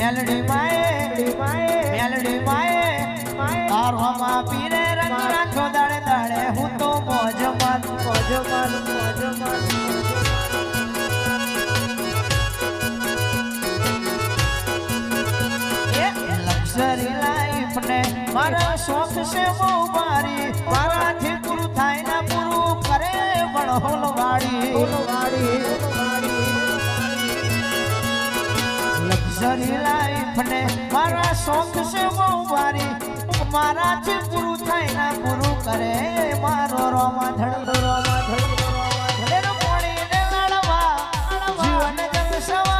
મેલડી માએ તારોમાં પીરે રંગ રાખો દાડે દાડે હું તો મોજ માન લક્ઝરી લાઈફ ને મારા શોખ છે બહુ ભારી મારાથી પૂરું થાય ના પૂરું કરે વણહોલ વાળી લક્ઝરી લાઈફ ને મારા શોખ છે બહુ ભારી મારાથી પૂરું થાય ના પૂરું કરે મારો રોમા ધડ પાણી ને લડવા જીવન જંગ સવા